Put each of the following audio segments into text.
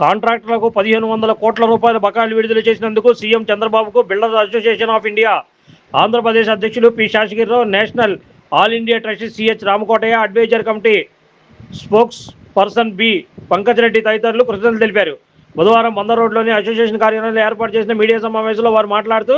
కాంట్రాక్టర్లకు 1500 కోట్ల రూపాయల బకాయిలు విడుదల చేసినందుకు సీఎం చంద్రబాబుకు builders association of India Andhra Pradesh అధ్యక్షులు P Sasagirirao, national all India trustee CH Ramakotaiah, adviser committee spokesperson B Pankaj Reddy తదితరులు కృతజ్ఞతలు తెలిపారు. బుధవారం బందర్ రోడ్లోని అసోసియేషన్ కార్యాలయంలో ఏర్పాటు చేసిన మీడియా సమావేశంలో వారు మాట్లాడుతూ,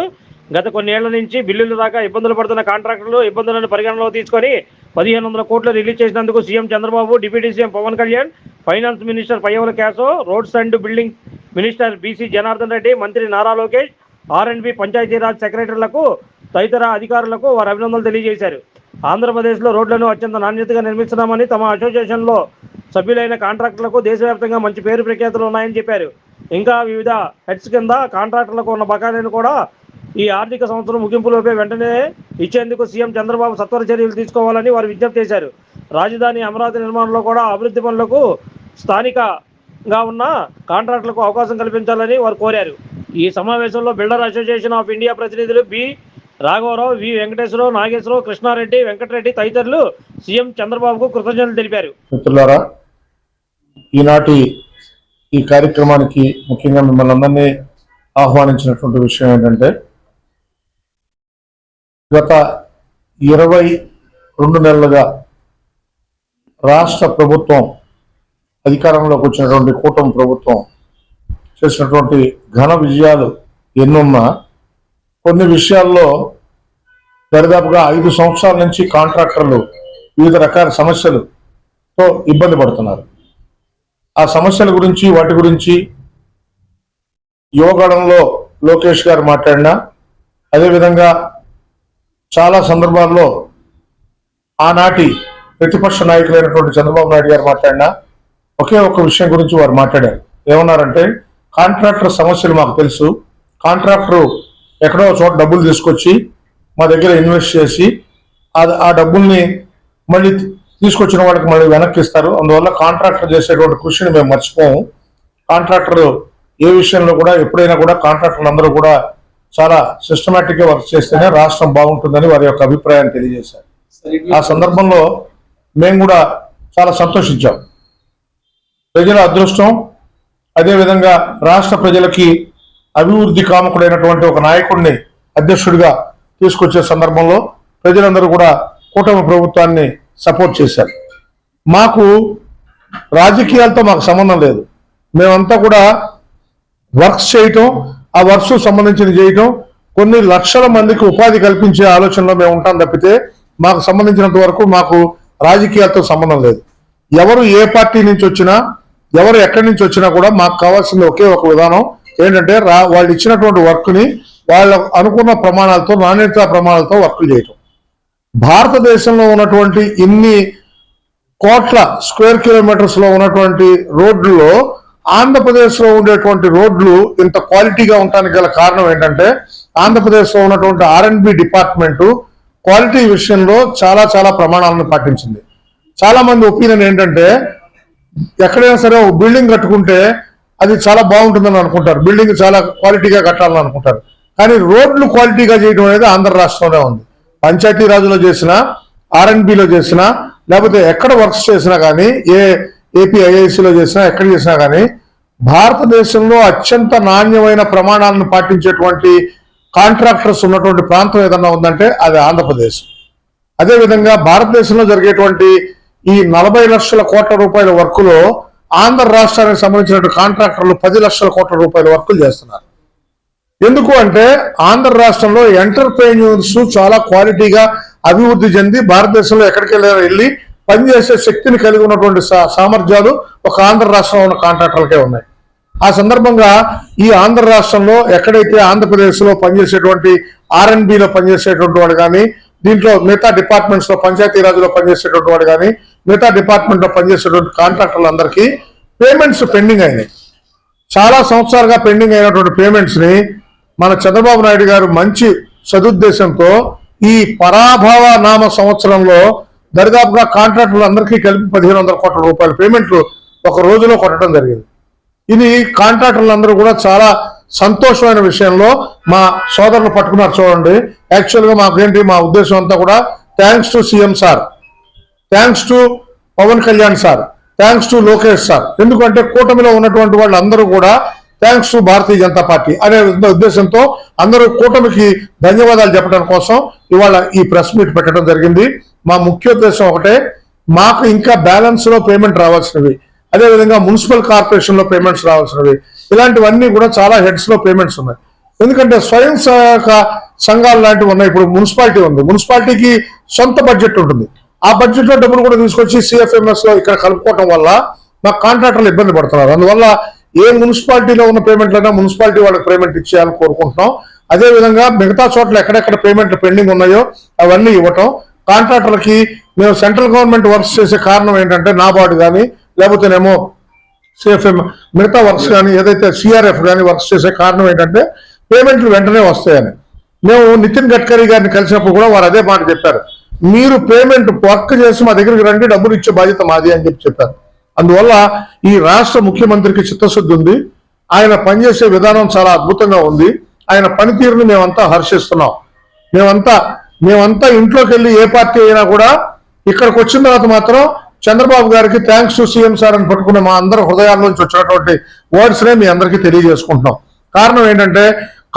గత కొన్నేళ్ల నుంచి బిల్లుల దాకా ఇబ్బందులు పడుతున్న కాంట్రాక్టర్లు ఇబ్బందులను పరిగణనలోకి తీసుకొని 1500 కోట్లు రిలీజ్ చేసినందుకు CM Chandrababu, deputy CM Pawan Kalyan, finance minister Payyavula Keshav, roads and building minister BC Janardhan Reddy, మంత్రి నారా లోకేష్, ఆర్ఎండ్బి పంచాయతీరాజ్ సెక్రటరీలకు తదితర అధికారులకు వారు అభినందనలు తెలియజేశారు. ఆంధ్రప్రదేశ్లో రోడ్లను అత్యంత నాణ్యతగా నిర్మిస్తున్నామని, తమ అసోసియేషన్లో సభ్యులైన కాంట్రాక్టర్లకు దేశవ్యాప్తంగా మంచి పేరు ప్రఖ్యాతులు ఉన్నాయని చెప్పారు. ఇంకా వివిధ హెడ్స్ కింద కాంట్రాక్టర్లకు ఉన్న బకాయిలను కూడా ఈ ఆర్థిక సంవత్సరం ముగింపులోపే వెంటనే ఇచ్చేందుకు సీఎం చంద్రబాబు సత్వర చర్యలు తీసుకోవాలని వారు విజ్ఞప్తి చేశారు. రాజధాని అమరావతి నిర్మాణంలో కూడా అభివృద్ధి పనులకు స్థానికంగా ఉన్న కాంట్రాక్టులకు అవకాశం కల్పించాలని వారు కోరారు. ఈ సమావేశంలో బిల్డర్ అసోసియేషన్ ఆఫ్ ఇండియా ప్రతినిధులు బి రాఘవరావు, వి వెంకటేశ్వరరావు, నాగేశ్వరరావు, కృష్ణారెడ్డి, వెంకటరెడ్డి తదితరులు సీఎం చంద్రబాబుకు కృతజ్ఞతలు తెలిపారు. మిత్రులారా, ఈనాటి ఈ కార్యక్రమానికి ముఖ్యంగా మిమ్మల్ని అందరినీ ఆహ్వానించినటువంటి విషయం ఏంటంటే, గత 22 నెలలుగా రాష్ట్ర ప్రభుత్వం అధికారంలోకి వచ్చినటువంటి కూటమి ప్రభుత్వం చేసినటువంటి ఘన విజయాలు ఎన్నున్నా కొన్ని విషయాల్లో దరిదాపుగా 5 సంవత్సరాల నుంచి కాంట్రాక్టర్లు వివిధ రకాల సమస్యలతో ఇబ్బంది పడుతున్నారు. ఆ సమస్యల గురించి, వాటి గురించి యువగళంలో లోకేష్ గారు మాట్లాడినా, అదేవిధంగా చాలా సందర్భాల్లో ఆనాటి ప్రతిపక్ష నాయకులైనటువంటి చంద్రబాబు నాయుడు గారు మాట్లాడినా ఒకే ఒక విషయం గురించి వారు మాట్లాడారు. ఏమన్నారంటే, కాంట్రాక్టర్ సమస్యలు మాకు తెలుసు, కాంట్రాక్టర్ ఎక్కడో చోట డబ్బులు తీసుకొచ్చి మా దగ్గర ఇన్వెస్ట్ చేసి ఆ డబ్బుల్ని మళ్ళీ తీసుకొచ్చిన వాళ్ళకి మళ్ళీ వెనక్కి ఇస్తారు. అందువల్ల కాంట్రాక్టర్ చేసేటువంటి కృషిని మేము మర్చిపోము. కాంట్రాక్టర్ ఏ విషయంలో కూడా ఎప్పుడైనా కూడా కాంట్రాక్టర్లు అందరూ కూడా చాలా సిస్టమేటిక్గా వర్క్ చేస్తేనే రాష్ట్రం బాగుంటుందని వారి యొక్క అభిప్రాయాన్ని తెలియజేశారు. ఆ సందర్భంలో మేము కూడా చాలా సంతోషించాం. ప్రజల అదృష్టం, అదేవిధంగా రాష్ట్ర ప్రజలకి అభివృద్ధి కాముకుడైనటువంటి ఒక నాయకుడిని అధ్యక్షుడిగా తీసుకొచ్చే సందర్భంలో ప్రజలందరూ కూడా కూటమి ప్రభుత్వాన్ని సపోర్ట్ చేశారు. మాకు రాజకీయాలతో మాకు సంబంధం లేదు. మేమంతా కూడా వర్క్స్ చేయటం, ఆ వర్క్స్ సంబంధించిన చేయటం, కొన్ని లక్షల మందికి ఉపాధి కల్పించే ఆలోచనలో మేము ఉంటాం తప్పితే మాకు సంబంధించినంత వరకు మాకు రాజకీయాలతో సంబంధం లేదు. ఎవరు ఏ పార్టీ నుంచి వచ్చినా, ఎవరు ఎక్కడి నుంచి వచ్చినా కూడా మాకు కావాల్సింది ఒకే ఒక విధానం ఏంటంటే, వాళ్ళు ఇచ్చినటువంటి వర్క్ని వాళ్ళ అనుకున్న ప్రమాణాలతో, నాణ్యతా ప్రమాణాలతో వర్కులు చేయటం. భారతదేశంలో ఉన్నటువంటి ఇన్ని కోట్ల స్క్వేర్ కిలోమీటర్స్లో ఉన్నటువంటి రోడ్లలో ఆంధ్రప్రదేశ్లో ఉండేటువంటి రోడ్లు ఇంత క్వాలిటీగా ఉండడానికి గల కారణం ఏంటంటే, ఆంధ్రప్రదేశ్లో ఉన్నటువంటి ఆర్ఎండ్బి డిపార్ట్మెంటు క్వాలిటీ విషయంలో చాలా చాలా ప్రమాణాలను పాటించింది. చాలా మంది ఒపీనియన్ ఏంటంటే, ఎక్కడైనా సరే ఒక బిల్డింగ్ కట్టుకుంటే అది చాలా బాగుంటుందని అనుకుంటారు, బిల్డింగ్ చాలా క్వాలిటీగా కట్టాలని అనుకుంటారు. కానీ రోడ్లు క్వాలిటీగా చేయడం అనేది ఆంధ్ర రాష్ట్రంలో ఉంది. పంచాయతీరాజ్లో చేసినా, ఆర్ఎండ్బిలో చేసినా, లేకపోతే ఎక్కడ వర్క్స్ చేసినా కానీ, ఏపీఐఐసిలో చేసినా, ఎక్కడ చేసినా కానీ భారతదేశంలో అత్యంత నాణ్యమైన ప్రమాణాలను పాటించేటువంటి కాంట్రాక్టర్స్ ఉన్నటువంటి ప్రాంతం ఏదన్నా ఉందంటే అది ఆంధ్రప్రదేశ్. అదేవిధంగా భారతదేశంలో జరిగేటువంటి ఈ 40 లక్షల కోట్ల రూపాయల వర్కులో ఆంధ్ర రాష్ట్రానికి సంబంధించినటువంటి కాంట్రాక్టర్లు 10 లక్షల కోట్ల రూపాయల వర్కులు చేస్తున్నారు. ఎందుకు అంటే, ఆంధ్ర రాష్ట్రంలో ఎంటర్ప్రెన్యూర్స్ చాలా క్వాలిటీగా అభివృద్ధి చెంది భారతదేశంలో ఎక్కడికి వెళ్ళి పనిచేసే శక్తిని కలిగి ఉన్నటువంటి సామర్థ్యాలు ఒక ఆంధ్ర రాష్ట్రంలో ఉన్న కాంట్రాక్టర్లకే ఉన్నాయి. ఆ సందర్భంగా ఈ ఆంధ్ర రాష్ట్రంలో ఎక్కడైతే ఆంధ్రప్రదేశ్లో పనిచేసేటువంటి ఆర్ఎండ్బిలో పనిచేసేటువంటి వాడు కానీ, దీంట్లో మిగతా డిపార్ట్మెంట్స్లో పంచాయతీరాజ్లో పనిచేసేటువంటి వాడు కానీ, మిగతా డిపార్ట్మెంట్లో పనిచేసేటువంటి కాంట్రాక్టర్లందరికీ పేమెంట్స్ పెండింగ్ అయినాయి. చాలా సంవత్సరాలుగా పెండింగ్ అయినటువంటి పేమెంట్స్ని మన చంద్రబాబు నాయుడు గారు మంచి సదుద్దేశంతో ఈ పరాభవ నామ సంవత్సరంలో దరిదాపుగా కాంట్రాక్టర్లందరికీ కలిపి 1500 కోట్ల రూపాయల పేమెంట్లు ఒక రోజులో కొట్టడం జరిగింది. ఇది కాంట్రాక్టర్లందరూ కూడా చాలా సంతోషమైన విషయంలో మా సోదరులు పట్టుకున్నారు. చూడండి, యాక్చువల్గా మాకేంటి, మా ఉద్దేశం అంతా కూడా thanks to CM sir, thanks to Pawan Kalyan sir, thanks to Lokesh sir. ఎందుకంటే కూటమిలో ఉన్నటువంటి వాళ్ళందరూ కూడా thanks to Bharatiya Janata party అనే ఉద్దేశంతో అందరూ కూటమికి ధన్యవాదాలు చెప్పడం కోసం ఇవాళ ఈ ప్రెస్ మీట్ పెట్టడం జరిగింది. మా ముఖ్య ఉద్దేశం ఒకటే, మాకు ఇంకా బ్యాలెన్స్ లో పేమెంట్ రావాల్సినవి, అదేవిధంగా మున్సిపల్ కార్పొరేషన్ లో పేమెంట్స్ రావాల్సినవి, ఇలాంటివన్నీ కూడా చాలా హెడ్స్ లో పేమెంట్స్ ఉన్నాయి. ఎందుకంటే స్వయం సహాయక సంఘాలు లాంటివి ఉన్నాయి. ఇప్పుడు మున్సిపాలిటీ ఉంది, మున్సిపాలిటీకి సొంత బడ్జెట్ ఉంటుంది. ఆ బడ్జెట్ లో డబ్బులు కూడా తీసుకొచ్చి సిఎఫ్ఎంఎస్ లో ఇక్కడ కలుపుకోవడం వల్ల మా కాంట్రాక్టర్లు ఇబ్బంది పడుతున్నారు. అందువల్ల ఏ మున్సిపాలిటీలో ఉన్న పేమెంట్లైనా మున్సిపాలిటీ వాళ్ళకి పేమెంట్ ఇచ్చేయాలని కోరుకుంటున్నాం. అదేవిధంగా మిగతా చోట్ల ఎక్కడెక్కడ పేమెంట్లు పెండింగ్ ఉన్నాయో అవన్నీ ఇవ్వటం. కాంట్రాక్టర్లకి మేము సెంట్రల్ గవర్నమెంట్ వర్క్స్ చేసే కారణం ఏంటంటే నాబార్డు కానీ లేకపోతేనేమో సిఎఫ్ఎం మిగతా వర్క్స్ కానీ ఏదైతే సిఆర్ఎఫ్ కానీ వర్క్స్ చేసే కారణం ఏంటంటే పేమెంట్లు వెంటనే వస్తాయని. మేము నితిన్ గడ్కరీ గారిని కలిసినప్పుడు కూడా వారు అదే మాట చెప్పారు, మీరు పేమెంట్ వర్క్ చేసి మా దగ్గరికి రండి, డబ్బులు ఇచ్చే బాధ్యత మాది అని చెప్పారు. అందువల్ల ఈ రాష్ట్ర ముఖ్యమంత్రికి చిత్తశుద్ధి ఉంది. ఆయన పనిచేసే విధానం చాలా అద్భుతంగా ఉంది. ఆయన పనితీరుని మేమంతా హర్షిస్తున్నాం. మేమంతా ఇంట్లోకి వెళ్ళి ఏ పార్టీ అయినా కూడా ఇక్కడికి వచ్చిన తర్వాత మాత్రం చంద్రబాబు గారికి థ్యాంక్స్ టు సీఎం సార్ అని పట్టుకున్న మా అందరి హృదయాల్లోంచి వచ్చినటువంటి వర్డ్స్నే మీ అందరికీ తెలియజేసుకుంటున్నాం. కారణం ఏంటంటే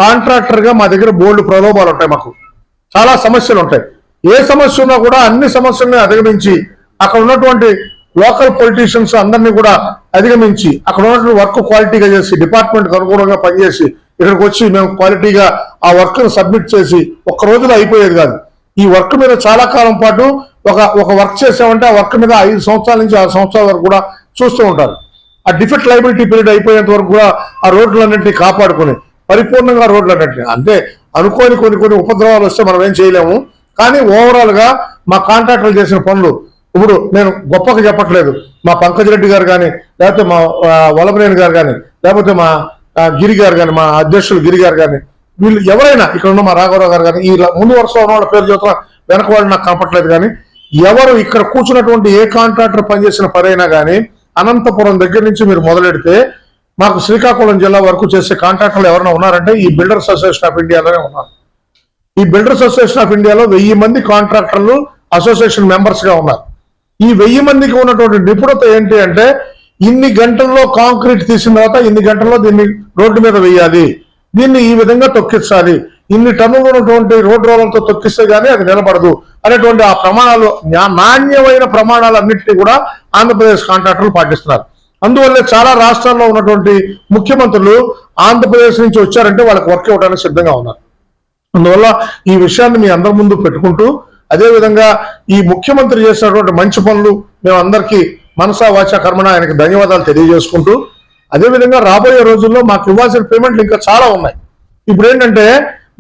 కాంట్రాక్టర్ గా మా దగ్గర బోల్డ్ ప్రలోభాలు ఉంటాయి, మాకు చాలా సమస్యలు ఉంటాయి. ఏ సమస్య ఉన్నా కూడా అన్ని సమస్యల్ని అధిగమించి అక్కడ ఉన్నటువంటి లోకల్ పొలిటీషియన్స్ అందరినీ కూడా అధిగమించి అక్కడ ఉన్నటువంటి వర్క్ క్వాలిటీగా చేసి డిపార్ట్మెంట్కి అనుగుణంగా పనిచేసి ఇక్కడికి వచ్చి మేము క్వాలిటీగా ఆ వర్క్ సబ్మిట్ చేసి ఒక్క రోజులో అయిపోయేది కాదు. ఈ వర్క్ మీద చాలా కాలం పాటు ఒక వర్క్ చేసామంటే ఆ వర్క్ మీద 5 సంవత్సరాల నుంచి 6 సంవత్సరాల వరకు కూడా చూస్తూ ఉంటారు. ఆ డిఫెక్ట్ లైబిలిటీ పీరియడ్ అయిపోయేంత వరకు కూడా ఆ రోడ్లన్నింటినీ కాపాడుకుని పరిపూర్ణంగా రోడ్లన్నింటినీ, అంటే అనుకోని కొన్ని ఉపద్రవాలు వస్తే మనం ఏం చేయలేము. కానీ ఓవరాల్ గా మా కాంట్రాక్టర్లు చేసిన పనులు, ఇప్పుడు నేను గొప్పగా చెప్పట్లేదు, మా పంకజ్ రెడ్డి గారు కానీ లేకపోతే మా వల్లభనేని గారు కానీ లేకపోతే మా గిరి గారు కానీ మా అధ్యక్షులు గిరి గారు కానీ వీళ్ళు ఎవరైనా ఇక్కడ ఉన్న మా రాఘవరావు గారు కానీ ఈ ముందు వరుసలో ఉన్న వాళ్ళ పేరు చదువుతున్నా వెనక వాళ్ళు నాకు కనపట్లేదు. కానీ ఎవరు ఇక్కడ కూర్చున్నటువంటి ఏ కాంట్రాక్టర్ పనిచేసిన పరైనా కానీ అనంతపురం దగ్గర నుంచి మీరు మొదలెడితే మాకు శ్రీకాకుళం జిల్లా వరకు చేసే కాంట్రాక్టర్లు ఎవరైనా ఉన్నారంటే ఈ బిల్డర్స్ అసోసియేషన్ ఆఫ్ ఇండియాలోనే ఉన్నారు. ఈ బిల్డర్స్ అసోసియేషన్ ఆఫ్ ఇండియాలో 1000 మంది కాంట్రాక్టర్లు అసోసియేషన్ మెంబర్స్ గా ఉన్నారు. ఈ 1000 మందికి ఉన్నటువంటి నిపుణత ఏంటి అంటే ఇన్ని గంటల్లో కాంక్రీట్ తీసిన తర్వాత ఇన్ని గంటల్లో దీన్ని రోడ్డు మీద వేయాలి, దీన్ని ఈ విధంగా తొక్కించాలి, ఇన్ని టన్నులు ఉన్నటువంటి రోడ్ రోలర్తో తొక్కిస్తే గానీ అది నిలబడదు అనేటువంటి ఆ ప్రమాణాలు, నాణ్యమైన ప్రమాణాలు అన్నింటినీ కూడా ఆంధ్రప్రదేశ్ కాంట్రాక్టర్లు పాటిస్తున్నారు. అందువల్లే చాలా రాష్ట్రాల్లో ఉన్నటువంటి ముఖ్యమంత్రులు ఆంధ్రప్రదేశ్ నుంచి వచ్చారంటే వాళ్ళకి వర్క్ ఇవ్వడానికి సిద్ధంగా ఉన్నారు. అందువల్ల ఈ విషయాన్ని మీ అందరి ముందు పెట్టుకుంటూ అదేవిధంగా ఈ ముఖ్యమంత్రి చేసినటువంటి మంచి పనులు మేము అందరికీ మనసా వాచా కర్మణ ఆయనకి ధన్యవాదాలు తెలియజేసుకుంటూ అదేవిధంగా రాబోయే రోజుల్లో మాకు ఇవ్వాల్సిన పేమెంట్లు ఇంకా చాలా ఉన్నాయి. ఇప్పుడు ఏంటంటే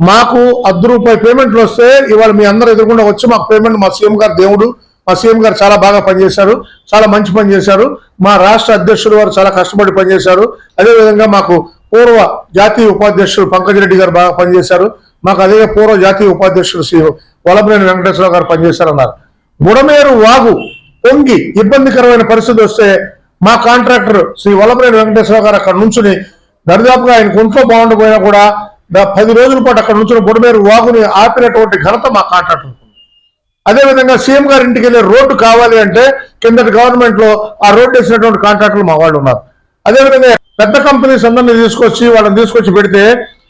మాకు ₹10 పేమెంట్లు వస్తే ఇవాళ మీ అందరూ ఎదురుకుండా వచ్చి మాకు పేమెంట్ మా సీఎం గారు దేవుడు, మా సీఎం గారు చాలా బాగా పనిచేశారు, చాలా మంచి పని చేశారు, మా రాష్ట్ర అధ్యక్షులు వారు చాలా కష్టపడి పనిచేశారు, అదేవిధంగా మాకు పూర్వ జాతీయ ఉపాధ్యక్షులు పంకజ్ రెడ్డి గారు బాగా పనిచేశారు, మాకు అదే పూర్వ జాతీయ ఉపాధ్యక్షులు శ్రీ వల్లభనేని వెంకటేశ్వరరావు గారు పనిచేశారన్నారు. బుడమేరు వాగు పొంగి ఇబ్బందికరమైన పరిస్థితి వస్తే మా కాంట్రాక్టర్ శ్రీ వల్లభనేని వెంకటేశ్వరరావు గారు అక్కడ నుంచుని దరిదాపుగా ఆయన ఒంట్లో బాగుండిపోయినా కూడా 10 రోజుల పాటు అక్కడ నుంచి బుడమేరు వాగుని ఆపినటువంటి ఘనత మా కాంట్రాక్టర్. అదేవిధంగా సీఎం గారి ఇంటికి వెళ్ళే రోడ్డు కావాలి అంటే కిందటి గవర్నమెంట్ లో ఆ రోడ్డు వేసినటువంటి కాంట్రాక్టర్లు మా వాళ్ళు ఉన్నారు. అదేవిధంగా పెద్ద కంపెనీస్ అందరినీ తీసుకొచ్చి వాళ్ళని తీసుకొచ్చి పెడితే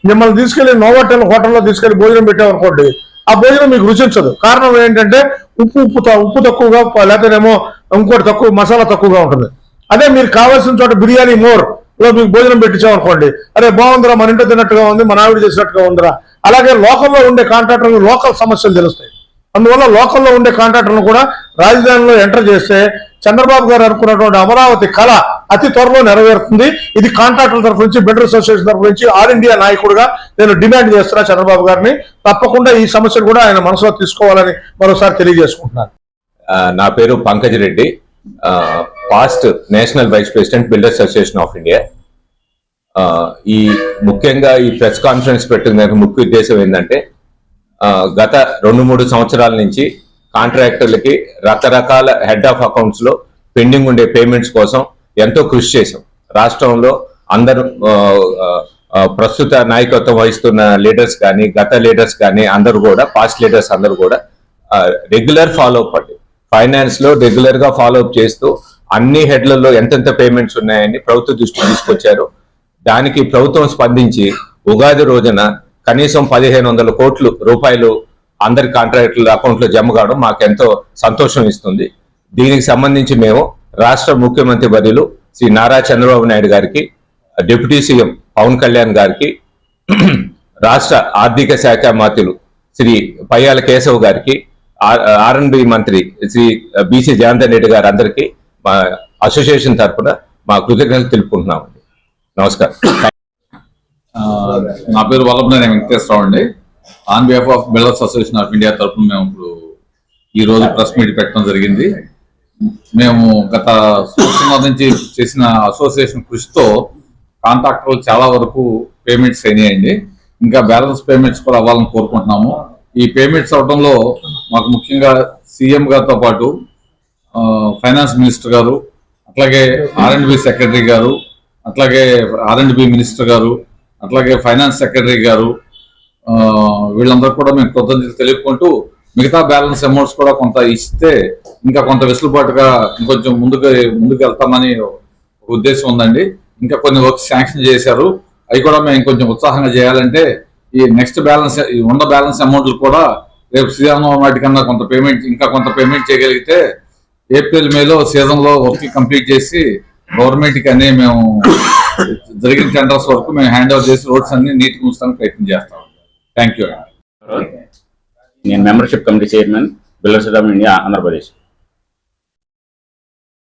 మిమ్మల్ని తీసుకెళ్లి నోవాటెల్ హోటల్లో తీసుకెళ్లి భోజనం పెట్టామనుకోండి, ఆ భోజనం మీకు రుచించదు. కారణం ఏంటంటే ఉప్పు తక్కువగా లేకపోతేనేమో ఇంకోటి తక్కువ మసాలా తక్కువగా ఉంటుంది. అదే మీరు కావాల్సిన చోట బిర్యానీ మోర్ లో మీకు భోజనం పెట్టించామనుకోండి, అరే బాగుందిరా, మన ఇంట్లో తిన్నట్టుగా ఉంది, మన ఆవిడ చేసినట్టుగా ఉందిరా. అలాగే లోకల్లో ఉండే కాంట్రాక్టర్లు లోకల్ సమస్యలు తెలుస్తాయి. అందువల్ల లోకల్లో ఉండే కాంట్రాక్టర్లు కూడా రాజధానిలో ఎంటర్ చేస్తే చంద్రబాబు గారు అనుకున్నటువంటి అమరావతి కళ అతి త్వరలో నెరవేరుతుంది. ఇది కాంట్రాక్టర్ల తరఫు నుంచి, బిల్డర్స్ అసోసియేషన్ తరఫు నుంచి ఆల్ ఇండియా నాయకుడిగా నేను డిమాండ్ చేస్తున్నా చంద్రబాబు గారిని. తప్పకుండా ఈ సమస్యను కూడా ఆయన మనసులో తీసుకోవాలని మరోసారి తెలియజేసుకుంటున్నాను. నా పేరు Pankaj Reddy, past national vice president builders association of India. ఈ ముఖ్యంగా ఈ ప్రెస్ కాన్ఫరెన్స్ పెట్టిన ముఖ్య ఉద్దేశం ఏంటంటే గత 2-3 సంవత్సరాల నుంచి కాంట్రాక్టర్లకి రకరకాల హెడ్ ఆఫ్ అకౌంట్స్ లో పెండింగ్ ఉండే పేమెంట్స్ కోసం ఎంతో కృషి చేశాం. రాష్ట్రంలో అందరూ ప్రస్తుత నాయకత్వం వహిస్తున్న లీడర్స్ కానీ గత లీడర్స్ కానీ అందరూ కూడా పాస్ట్ లీడర్స్ అందరూ కూడా రెగ్యులర్ ఫాలో అప్ అండి, ఫైనాన్స్ లో రెగ్యులర్ గా ఫాలో అప్ చేస్తూ అన్ని హెడ్లలో ఎంతెంత పేమెంట్స్ ఉన్నాయని ప్రభుత్వ దృష్టికి తీసుకొచ్చారు. దానికి ప్రభుత్వం స్పందించి ఉగాది రోజున కనీసం 1500 కోట్ల రూపాయలు అందరి కాంట్రాక్టుల అకౌంట్లో జమ కావడం మాకెంతో సంతోషం ఇస్తుంది. దీనికి సంబంధించి మేము రాష్ట్ర ముఖ్యమంత్రి వర్యులు శ్రీ నారా చంద్రబాబు నాయుడు గారికి, డిప్యూటీ సీఎం పవన్ కళ్యాణ్ గారికి, రాష్ట్ర ఆర్థిక శాఖ మంత్రులు శ్రీ పయ్యాల కేశవ్ గారికి, R&B మంత్రి శ్రీ బీసీ జనార్దన్ రెడ్డి గారు అందరికీ మా అసోసియేషన్ తరఫున మా కృతజ్ఞతలు తెలుపుకుంటున్నామండి. నమస్కారం. నా పేరు వల్లభనేని వెంకటేశ్వరరావు అండి. On behalf of builders association of India తరఫున మేము ఇప్పుడు ఈ రోజు ప్రెస్ మీట్ పెట్టడం జరిగింది. మేము గత సంవత్సరం నుంచి చేసిన అసోసియేషన్ కృషితో కాంట్రాక్టర్లు చాలా వరకు పేమెంట్స్ అయినాయండి. ఇంకా బ్యాలెన్స్ పేమెంట్స్ కూడా అవ్వాలని కోరుకుంటున్నాము. ఈ పేమెంట్స్ అవడంలో మాకు ముఖ్యంగా సీఎం గారితో పాటు ఫైనాన్స్ మినిస్టర్ గారు, అట్లాగే R&B సెక్రటరీ గారు, అట్లాగే R&B మినిస్టర్ గారు, అట్లాగే ఫైనాన్స్ సెక్రటరీ గారు, వీళ్ళందరూ కూడా మేము కృతజ్ఞతలు తెలుపుకుంటూ మిగతా బ్యాలెన్స్ అమౌంట్స్ కూడా కొంత ఇస్తే ఇంకా కొంత వెసులుబాటుగా ఇంకొంచెం ముందుకు వెళ్తామని ఒక ఉద్దేశం ఉందండి. ఇంకా కొన్ని వర్క్స్ శాంక్షన్ చేశారు. అవి కూడా మేము ఇంకొంచెం ఉత్సాహంగా చేయాలంటే ఈ నెక్స్ట్ బ్యాలెన్స్ ఉన్న బ్యాలెన్స్ అమౌంట్లు కూడా రేపు సీజన్ వాటికన్నా కొంత పేమెంట్ చేయగలిగితే ఏప్రిల్ మేలో సీజన్లో వర్క్ కంప్లీట్ చేసి గవర్నమెంట్కి అన్ని మేము జరిగిన టెండర్స్ వరకు మేము హ్యాండ్ ఓవర్ చేసి రోడ్స్ అన్ని నీట్గా ఉంచడానికి ప్రయత్నం చేస్తాం. Thank you. నేను membership committee chairman builders of India Andhra Pradesh.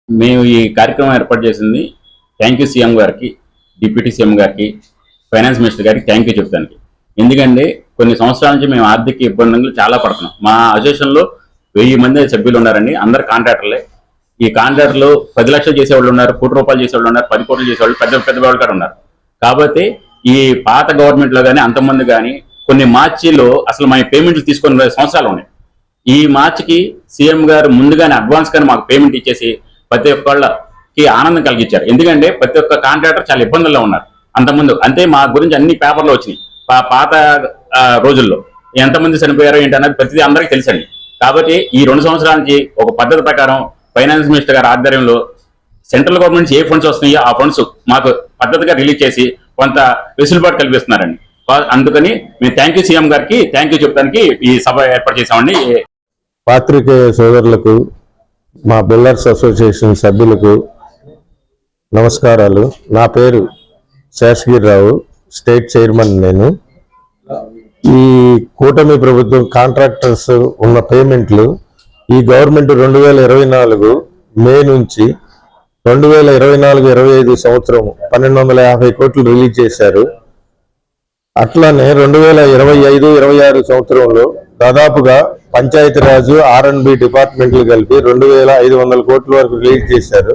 మేము ఈ కార్యక్రమం ఏర్పాటు చేసింది థ్యాంక్ యూ సీఎం గారికి, డిప్యూటీ సీఎం గారికి, ఫైనాన్స్ మినిస్టర్ గారికి థ్యాంక్ యూ చెప్తానికి. ఎందుకంటే కొన్ని సంవత్సరాల నుంచి మేము ఆర్థిక ఇబ్బందులు చాలా పడుతున్నాం. మా అసోసియేషన్లో 1000 మంది సభ్యులు ఉన్నారండి. అందరు కాంట్రాక్టర్లే. ఈ కాంట్రాక్టర్లు 10 లక్షలు చేసేవాళ్ళు ఉన్నారు, 1 కోటి రూపాయలు చేసేవాళ్ళు ఉన్నారు, 10 కోట్లు చేసేవాళ్ళు, పెద్ద వాళ్ళు కూడా ఉన్నారు. కాబట్టి ఈ పాత గవర్నమెంట్లో కానీ అంతమంది కానీ కొన్ని మార్చిలో అసలు మా పేమెంట్లు తీసుకుని సంవత్సరాలు ఉన్నాయి. ఈ మార్చికి సీఎం గారు ముందుగానే అడ్వాన్స్ గానే మాకు పేమెంట్ ఇచ్చేసి ప్రతి ఒక్కళ్ళకి ఆనందం కలిగించారు. ఎందుకంటే ప్రతి ఒక్క కాంట్రాక్టర్ చాలా ఇబ్బందుల్లో ఉన్నారు అంతకుముందు. అంతే మా గురించి అన్ని పేపర్లో వచ్చినాయి. పాత రోజుల్లో ఎంతమంది చనిపోయారో ఏంటి అన్నది ప్రతిదీ అందరికీ తెలుసండి. కాబట్టి ఈ 2 సంవత్సరాల నుంచి ఒక పద్ధతి ప్రకారం ఫైనాన్స్ మినిస్టర్ గారి ఆధ్వర్యంలో సెంట్రల్ గవర్నమెంట్ ఏ ఫండ్స్ వస్తున్నాయో ఆ ఫండ్స్ మాకు పద్ధతిగా రిలీజ్ చేసి కొంత వెసులుబాటు కల్పిస్తున్నారండి. అందుకని మేము థ్యాంక్ యూ సీఎం గారికి థ్యాంక్ యూ చెప్పడానికి ఈ సభ ఏర్పాటు చేశామండి. పాత్రికేయ సోదరులకు, మా బిల్డర్స్ అసోసియేషన్ సభ్యులకు నమస్కారాలు. నా పేరు శేషగిరిరావు, స్టేట్ చైర్మన్. నేను ఈ కూటమి ప్రభుత్వం కాంట్రాక్టర్స్ ఉన్న పేమెంట్లు ఈ గవర్నమెంట్ 2024 మే నుంచి 2024-25 సంవత్సరం 1250 కోట్లు రిలీజ్ చేశారు. అట్లానే 2025-26 సంవత్సరంలో దాదాపుగా పంచాయతీరాజు, R&B డిపార్ట్మెంట్లు కలిపి 2500 కోట్ల వరకు రిలీజ్ చేశారు.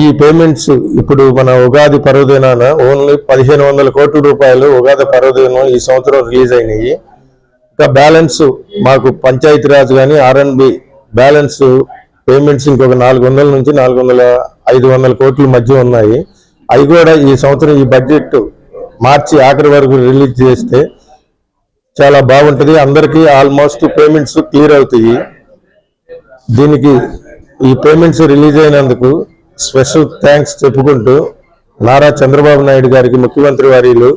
ఈ పేమెంట్స్ ఇప్పుడు మన ఉగాది పర్వదినాన ఓన్లీ 1500 కోట్ల రూపాయలు ఉగాది పర్వదినం ఈ సంవత్సరం రిలీజ్ అయినాయి. ఇంకా బ్యాలెన్స్ మాకు పంచాయతీరాజ్ కానీ R&B బ్యాలెన్స్ పేమెంట్స్ ఇంకొక 400 నుంచి 500 కోట్ల మధ్య ఉన్నాయి. అవి కూడా ఈ సంవత్సరం ఈ బడ్జెట్ మార్చి ఆఖరి వరకు రిలీజ్ చేస్తే చాలా బాగుంటుంది. అందరికీ ఆల్మోస్ట్ పేమెంట్స్ క్లియర్ అవుతాయి. దీనికి ఈ పేమెంట్స్ రిలీజ్ అయినందుకు స్పెషల్ థ్యాంక్స్ చెప్పుకుంటూ నారా చంద్రబాబు నాయుడు గారికి, ముఖ్యమంత్రి వర్యులు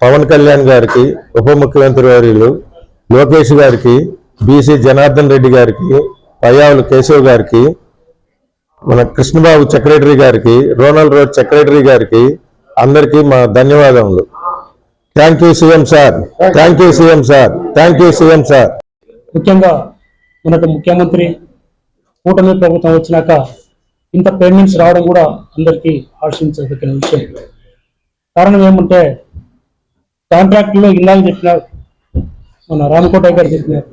పవన్ కళ్యాణ్ గారికి, ఉప ముఖ్యమంత్రి వర్యులు లోకేష్ గారికి, బీసీ జనార్దన్ రెడ్డి గారికి, పయ్యావుల కేశవ్ గారికి, మన కృష్ణబాబు సెక్రటరీ గారికి, రోనల్ రోడ్ సెక్రటరీ గారికి అందరికీ మా ధన్యవాదములు. Thank you CM sir, thank you CM sir, thank you CM sir. ముఖ్యంగా మనకు ముఖ్యమంత్రి కూటమి ప్రభుత్వం వచ్చినాక ఇంత పేమెంట్స్ రావడం కూడా అందరికీ ఆశించదగిన విషయం. కారణం ఏమంటే కాంట్రాక్ట్లో ఇందాక చెప్పినారు, మన రామకోటయ్య గారు చెప్పినారు,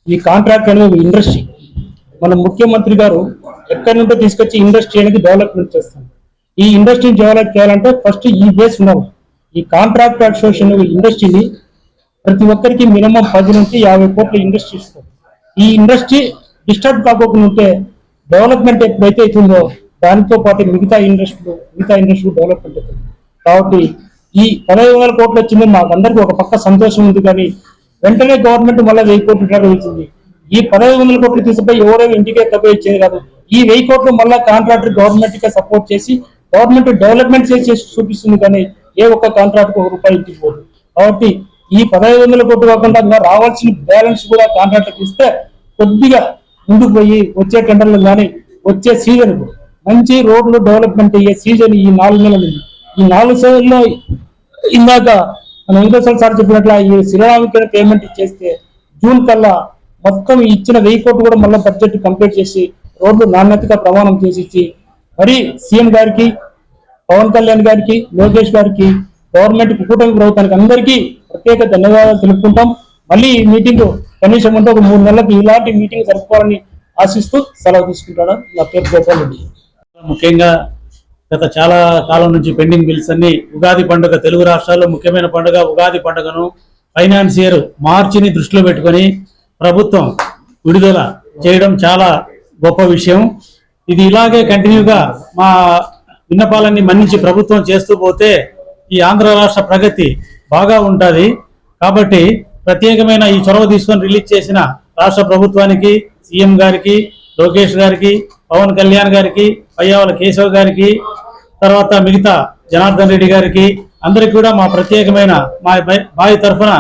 ఈ కాంట్రాక్ట్ అనేది ఇండస్ట్రీ. మన ముఖ్యమంత్రి గారు ఎక్కడి నుండి తీసుకొచ్చి ఇండస్ట్రీ అనేది డెవలప్మెంట్ చేస్తాం. ఈ ఇండస్ట్రీని డెవలప్ చేయాలంటే ఫస్ట్ ఈ బేస్ ఉండాలి. ఈ కాంట్రాక్ట్ అసోసియేషన్ ఇండస్ట్రీని ప్రతి ఒక్కరికి మినిమం 10 నుంచి 50 కోట్ల ఇండస్ట్రీ ఇస్తారు. ఈ ఇండస్ట్రీ డిస్టర్బ్ కాకుండా ఉంటే డెవలప్మెంట్ ఎప్పుడైతే అవుతుందో దానితో పాటు మిగతా ఇండస్ట్రీ డెవలప్మెంట్ అవుతుంది. కాబట్టి ఈ 1500 కోట్లు వచ్చింది మాకు అందరికీ ఒక పక్క సంతోషం ఉంది. కానీ వెంటనే గవర్నమెంట్ మళ్ళీ 1000 కోట్లు ఇచ్చింది. ఈ 1500 కోట్లు తీసుకుపోయి ఎవరైనా ఇంటికే తప్ప ఇచ్చేది కాదు. ఈ 1000 కోట్లు మళ్ళా కాంట్రాక్టర్ గవర్నమెంట్ గా సపోర్ట్ చేసి గవర్నమెంట్ డెవలప్మెంట్ చేసి చూపిస్తుంది, కానీ ఏ ఒక్క కాంట్రాక్ట్ ₹1 ఇంటికి పోదు. కాబట్టి ఈ 1500 కోట్లు కాకుండా ఇంకా రావాల్సిన బ్యాలెన్స్ కూడా కాంట్రాక్టర్కి ఇస్తే కొద్దిగా ముందుకు పోయి వచ్చే టెండర్లు కానీ వచ్చే సీజన్ మంచి రోడ్లు డెవలప్మెంట్ అయ్యే సీజన్ ఈ 4 నెలలు. ఈ 4 నెలల్లో ఇందాక మన వెంకటేశ్వర సార్ చెప్పినట్ల ఈ శ్రీరామకి పేమెంట్ ఇచ్చేస్తే జూన్ కల్లా మొత్తం ఇచ్చిన 1000 కోట్లు కూడా మళ్ళీ బడ్జెట్ కంప్లీట్ చేసి రోడ్లు నాణ్యతగా ప్రమాణం చేసి ఇచ్చి మరి సీఎం గారికి, పవన్ కళ్యాణ్ గారికి, లోకేష్ గారికి, గవర్నమెంట్ కూటమి ప్రభుత్వానికి అందరికీ ప్రత్యేక ధన్యవాదాలు తెలుపుకుంటాం. మళ్ళీ ఈ మీటింగ్ కనీసం ఒక 3 నెలలకు ఇలాంటి మీటింగ్ జరుపుకోవాలని ఆశిస్తూ సెలవు తీసుకుంటాను. నా పేరు గోపాల్ రెడ్డి. ముఖ్యంగా గత చాలా కాలం నుంచి పెండింగ్ బిల్స్ అన్ని ఉగాది పండుగ, తెలుగు రాష్ట్రాల్లో ముఖ్యమైన పండుగ ఉగాది పండుగను ఫైనాన్షియర్ మార్చిని దృష్టిలో పెట్టుకొని ప్రభుత్వం విడుదల చేయడం చాలా గొప్ప విషయం. ఇది ఇలాగే కంటిన్యూగా మా విన్నపాలన్నీ మన్నించి ప్రభుత్వం చేస్తూ పోతే ఈ ఆంధ్ర రాష్ట్ర ప్రగతి బాగా ఉంటుంది. కాబట్టి ప్రత్యేకమైన ఈ చొరవ తీసుకొని రిలీజ్ చేసిన రాష్ట్ర ప్రభుత్వానికి, సీఎం గారికి, లోకేష్ గారికి, పవన్ కళ్యాణ్ గారికి, పయ్యావుల కేశవ్ గారికి, తర్వాత మిగతా జనార్దన్ రెడ్డి గారికి అందరికి కూడా మా ప్రత్యేకమైన మా బావి తరఫున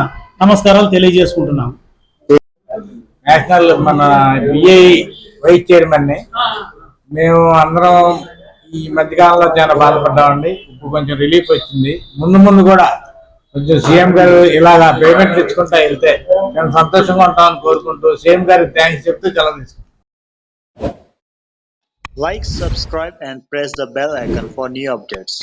నమస్కారాలు తెలియజేసుకుంటున్నాం. నేషనల్ మన బిఐ వైస్ చైర్మన్ ని మేము అందరం ఈ మధ్యకాలంలో చాలా బాధపడ్డామండి. ఇప్పుడు కొంచెం రిలీఫ్ వచ్చింది. ముందు కూడా కొంచెం సీఎం గారు ఇలాగా పేమెంట్లు ఇచ్చుకుంటా వెళ్తే మేము సంతోషంగా ఉంటామని కోరుకుంటూ సీఎం గారికి థ్యాంక్స్ చెప్తూ చాలా తీసుకుంటాం. Like, subscribe and press the bell icon for new updates.